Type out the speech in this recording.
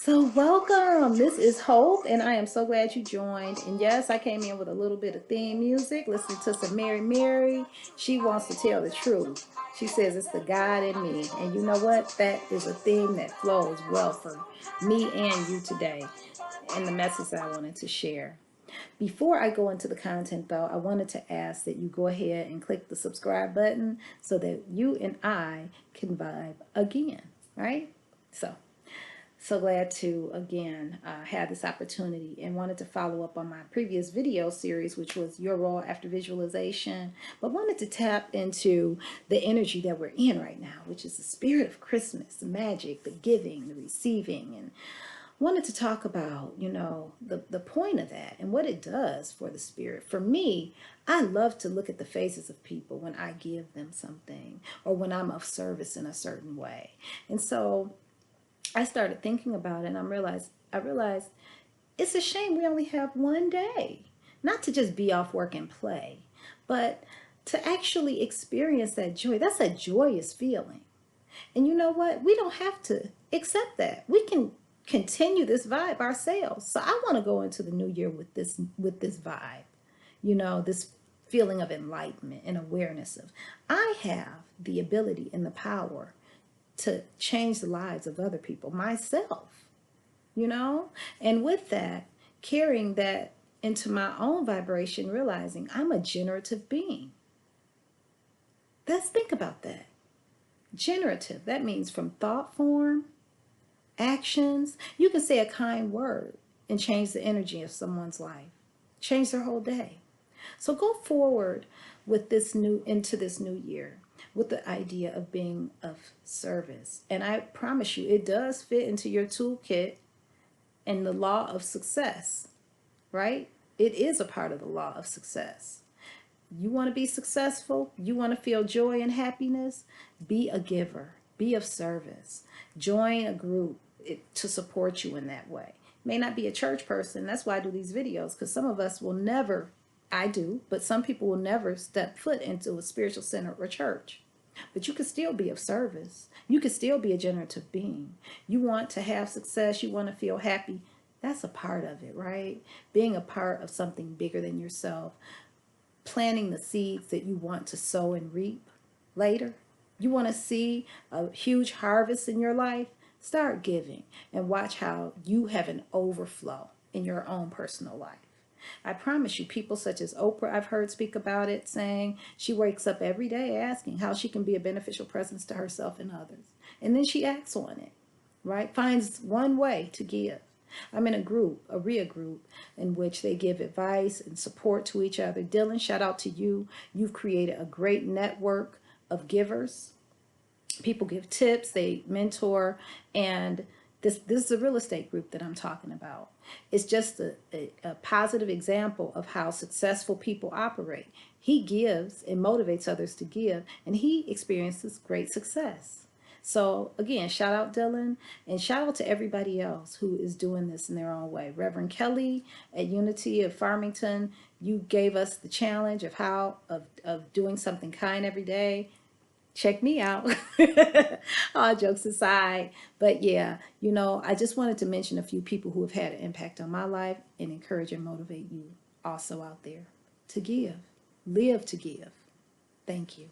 So welcome. This is Hope, and I am so glad you joined. And yes, I came in with a little bit of theme music, listening to some Mary Mary. She wants to tell the truth. She says it's the God in me. And you know what? That is a theme that flows well for me and you today, and the message that I wanted to share. Before I go into the content, though, I wanted to ask that you go ahead and click the subscribe button so that you and I can vibe again, right? So glad to again have this opportunity, and wanted to follow up on my previous video series, which was your role after visualization, but wanted to tap into the energy that we're in right now, which is the spirit of Christmas, the magic, the giving, the receiving, and wanted to talk about, the point of that and what it does for the spirit. For me, I love to look at the faces of people when I give them something or when I'm of service in a certain way. And so I started thinking about it, and I realized it's a shame we only have one day. Not to just be off work and play, but to actually experience that joy. That's a joyous feeling. And you know what? We don't have to accept that. We can continue this vibe ourselves. So I want to go into the new year with this vibe. This feeling of enlightenment and awareness of I have the ability and the power to change the lives of other people, myself, And with that, carrying that into my own vibration, realizing I'm a generative being. Let's think about that. Generative, that means from thought form, actions. You can say a kind word and change the energy of someone's life, change their whole day. So go forward with into this new year with the idea of being of service. And I promise you, it does fit into your toolkit and the law of success, right? It is a part of the law of success. You want to be successful? You want to feel joy and happiness? Be a giver. Be of service. Join a group to support you in that way. May not be a church person. That's why I do these videos, because some of us will never, I do, but some people will never step foot into a spiritual center or church. But you can still be of service. You can still be a generative being. You want to have success. You want to feel happy. That's a part of it, right? Being a part of something bigger than yourself. Planting the seeds that you want to sow and reap later. You want to see a huge harvest in your life? Start giving and watch how you have an overflow in your own personal life. I promise you, people such as Oprah, I've heard speak about it, saying she wakes up every day asking how she can be a beneficial presence to herself and others. And then she acts on it, right? Finds one way to give. I'm in a group, a RIA group, in which they give advice and support to each other. Dylan, shout out to you. You've created a great network of givers. People give tips, they mentor, and this is a real estate group that I'm talking about. It's just a positive example of how successful people operate. He gives and motivates others to give, and he experiences great success. So again, shout out Dylan, and shout out to everybody else who is doing this in their own way. Reverend Kelly at Unity of Farmington, you gave us the challenge of of doing something kind every day. Check me out. All jokes aside. But yeah, I just wanted to mention a few people who have had an impact on my life and encourage and motivate you also out there to give. Live to give. Thank you.